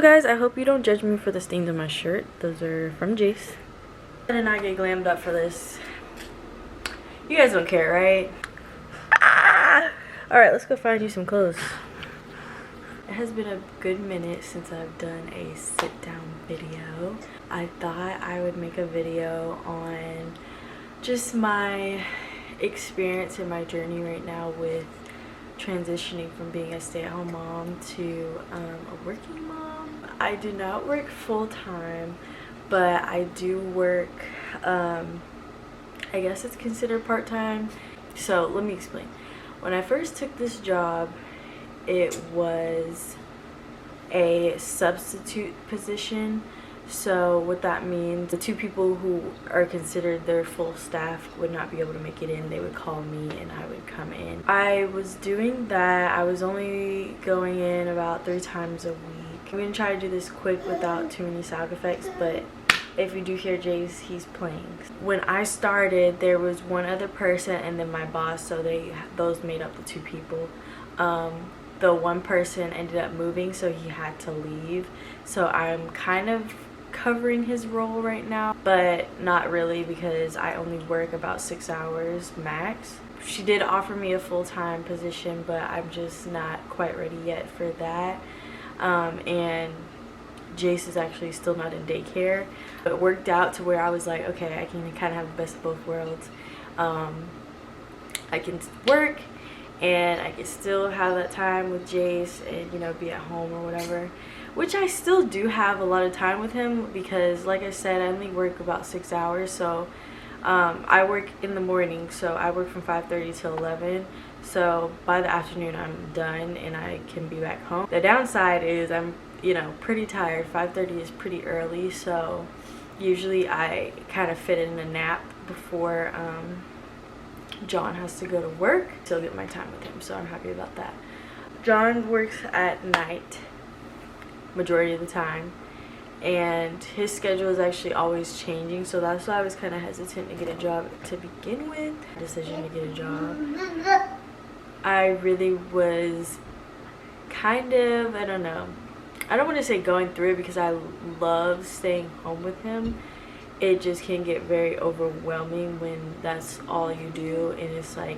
Guys, I hope you don't judge me for the stains on my shirt. Those are from Jace. I did not get glammed up for this. You guys don't care, right? Alright, let's go find you some clothes. It has been a good minute since I've done a sit down video. I thought I would make a video on just my experience and my journey right now with transitioning from being a stay-at-home mom to a working mom. I do not work full-time, but I do work, I guess it's considered part-time. So let me explain. When I first took this job, it was a substitute position. So what that means, the two people who are considered their full staff would not be able to make it in. They would call me and I would come in. I was doing that. I was only going in about 3 times a week. I'm gonna try to do this quick without too many sound effects, but if you do hear Jace, he's playing. When I started, there was one other person and then my boss, so those made up the 2 people. The one person ended up moving, so he had to leave. So I'm kind of covering his role right now, but not really because I only work about 6 hours max. She did offer me a full-time position, but I'm just not quite ready yet for that. And Jace is actually still not in daycare. But it worked out to where I was like, okay, I can kind of have the best of both worlds. I can work and I can still have that time with Jace and, you know, be at home or whatever. Which I still do have a lot of time with him because, like I said, I only work about 6 hours. So I work in the morning, so I work from 5:30 till 11. So by the afternoon I'm done and I can be back home. The downside is I'm, you know, pretty tired. 5:30 is pretty early, so usually I kind of fit in a nap before John has to go to work. Still get my time with him, so I'm happy about that. John works at night majority of the time, and his schedule is actually always changing, so that's why I was kind of hesitant to get a job to begin with. Decision to get a job, I really was kind of, I don't know, I don't want to say going through it because I love staying home with him. It just can get very overwhelming when that's all you do and it's like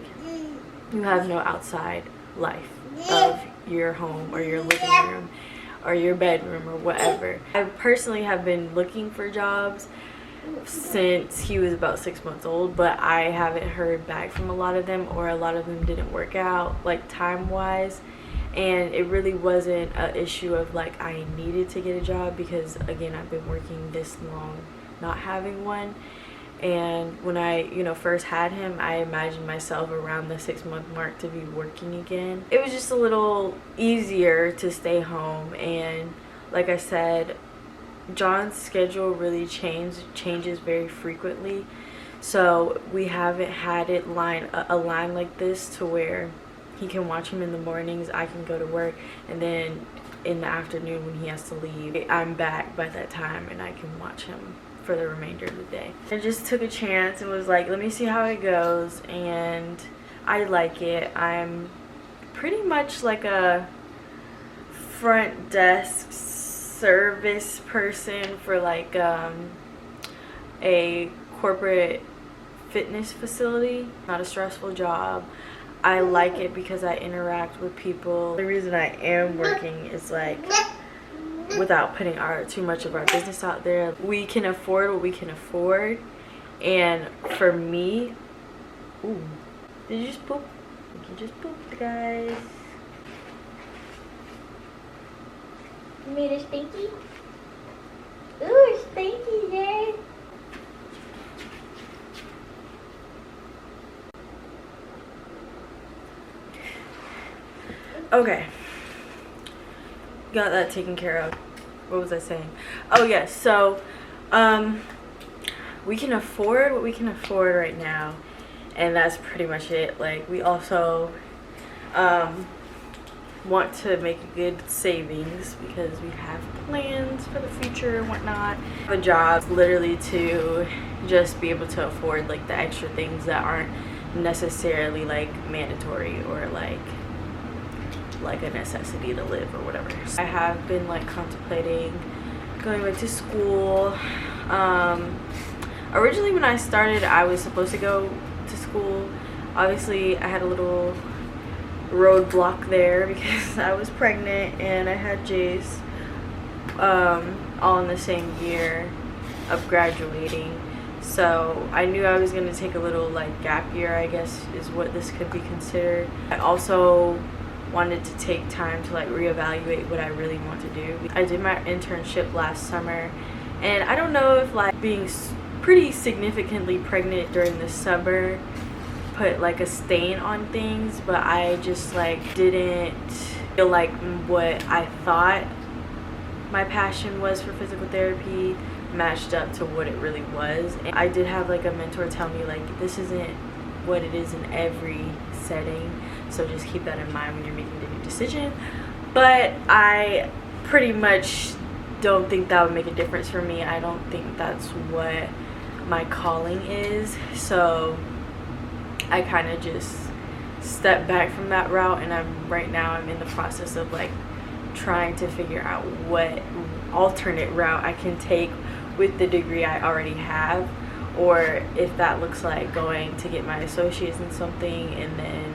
you have no outside life of your home or your living room or your bedroom or whatever. I personally have been looking for jobs since he was about 6 months old, but I haven't heard back from a lot of them, or a lot of them didn't work out like time wise. And it really wasn't an issue of like I needed to get a job because, again, I've been working this long not having one. And when I, you know, first had him, I imagined myself around the 6-month mark to be working again. It was just a little easier to stay home. And like I said, John's schedule really changes very frequently. So we haven't had it align like this to where he can watch him in the mornings, I can go to work, and then in the afternoon when he has to leave, I'm back by that time and I can watch him for the remainder of the day. I just took a chance and was like, let me see how it goes, and I like it. I'm pretty much like a front desk service person for like a corporate fitness facility. Not a stressful job. I like it because I interact with people. The reason I am working is like without putting too much of our business out there. We can afford what we can afford, and for me, ooh, did you just poop? I think you just pooped, guys. You made a stinky? Ooh, stinky there. Okay, got that taken care of. What was I saying? Oh yes, so we can afford what we can afford right now, and that's pretty much it. Like, we also want to make a good savings because we have plans for the future and whatnot. A job literally to just be able to afford like the extra things that aren't necessarily like mandatory or like like a necessity to live or whatever. I have been like contemplating going back to school. Originally when I started, I was supposed to go to school. Obviously I had a little roadblock there because I was pregnant and I had Jace all in the same year of graduating. So I knew I was going to take a little like gap year, I guess is what this could be considered. I also wanted to take time to like reevaluate what I really want to do. I did my internship last summer, and I don't know if like being pretty significantly pregnant during the summer put like a stain on things, but I just like didn't feel like what I thought my passion was for physical therapy matched up to what it really was. And I did have like a mentor tell me like this isn't what it is in every setting, so just keep that in mind when you're making the new decision. But I pretty much don't think that would make a difference for me. I don't think that's what my calling is, so I kind of just stepped back from that route, and right now I'm in the process of like trying to figure out what alternate route I can take with the degree I already have, or if that looks like going to get my associates in something and then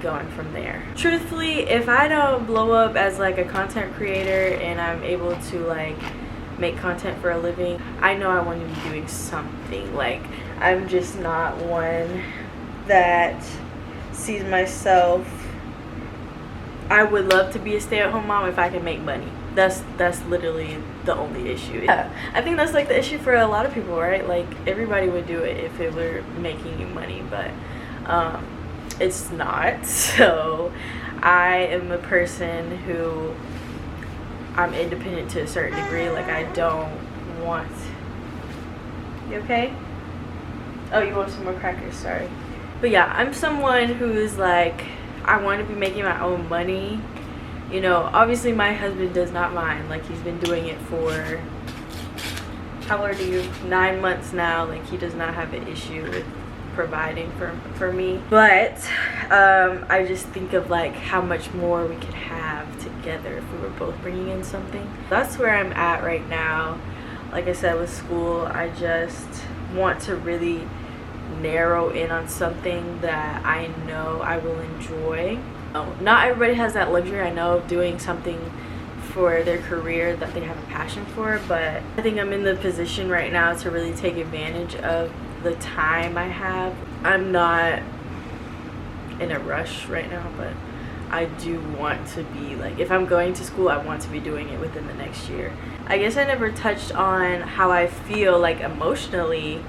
going from there. Truthfully, if I don't blow up as like a content creator and I'm able to like make content for a living, I know I want to be doing something. Like, I'm just not one that sees myself. I would love to be a stay-at-home mom if I can make money. That's literally the only issue. Yeah, I think that's like the issue for a lot of people, right? Like, everybody would do it if it were making you money, but it's not. So I am a person who, I'm independent to a certain degree. Like, I don't want... You okay? Oh, you want some more crackers? Sorry. But yeah, I'm someone who's like, I want to be making my own money. You know, obviously my husband does not mind. Like, he's been doing it for, how old are you? 9 months now. Like, he does not have an issue with providing for me. But I just think of like how much more we could have together if we were both bringing in something. That's where I'm at right now. Like I said, with school, I just want to really narrow in on something that I know I will enjoy. Not everybody has that luxury, I know, of doing something for their career that they have a passion for, but I think I'm in the position right now to really take advantage of the time I have. I'm not in a rush right now, but I do want to be like, if I'm going to school, I want to be doing it within the next year. I guess I never touched on how I feel like emotionally,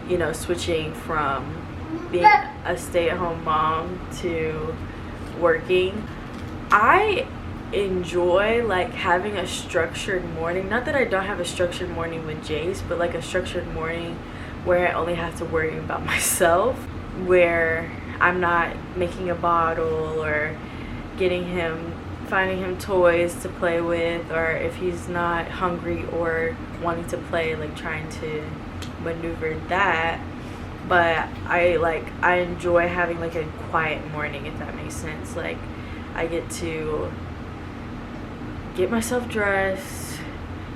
you know, switching from being a stay-at-home mom to working. I enjoy like having a structured morning. Not that I don't have a structured morning with Jace, but like a structured morning where I only have to worry about myself, where I'm not making a bottle or finding him toys to play with, or if he's not hungry or wanting to play, like trying to maneuver that. But I enjoy having like a quiet morning, if that makes sense. Like, I get to get myself dressed,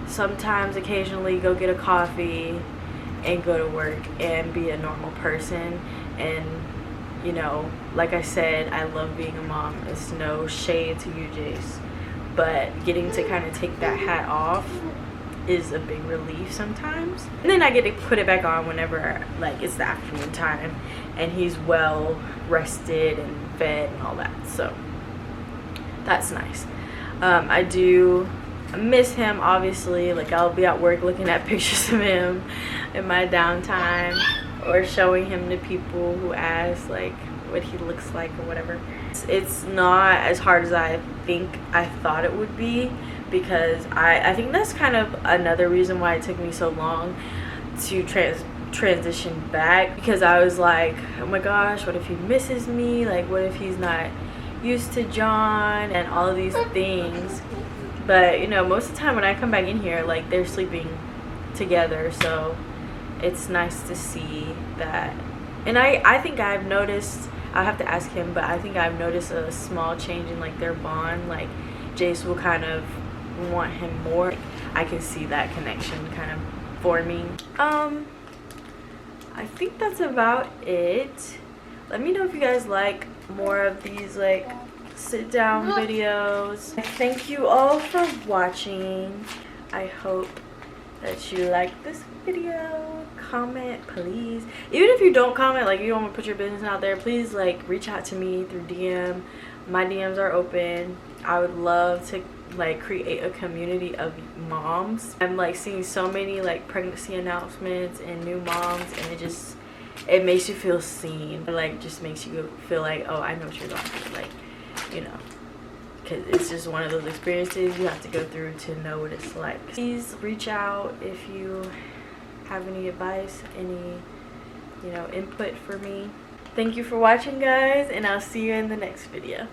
sometimes occasionally go get a coffee and go to work and be a normal person. And you know, like I said, I love being a mom. It's no shade to you, Jace, but getting to kind of take that hat off is a big relief sometimes. And then I get to put it back on whenever like it's the afternoon time and he's well rested and fed and all that, so that's nice. I do miss him, obviously. Like, I'll be at work looking at pictures of him in my downtime, or showing him to people who ask like what he looks like or whatever. It's not as hard as I think I thought it would be, because I think that's kind of another reason why it took me so long to transition back, because I was like, oh my gosh, what if he misses me? Like, what if he's not used to John and all of these things? But you know, most of the time when I come back in here, like, they're sleeping together, so it's nice to see that. And I think I've noticed, I have to ask him, but I think I've noticed a small change in like their bond. Like Jace will kind of want him more. I can see that connection kind of forming. I think that's about it. Let me know if you guys like more of these like sit down videos. Thank you all for watching. I hope that you like this video. Comment, please. Even if you don't comment, like you don't want to put your business out there, please like reach out to me through DM. My DMs are open. I would love to like create a community of moms. I'm like seeing so many like pregnancy announcements and new moms, and it makes you feel seen. It like just makes you feel like, oh, I know what you're going through, like, you know, because it's just one of those experiences you have to go through to know what it's like. Please reach out if you have any advice, any, you know, input for me. Thank you for watching, guys, and I'll see you in the next video.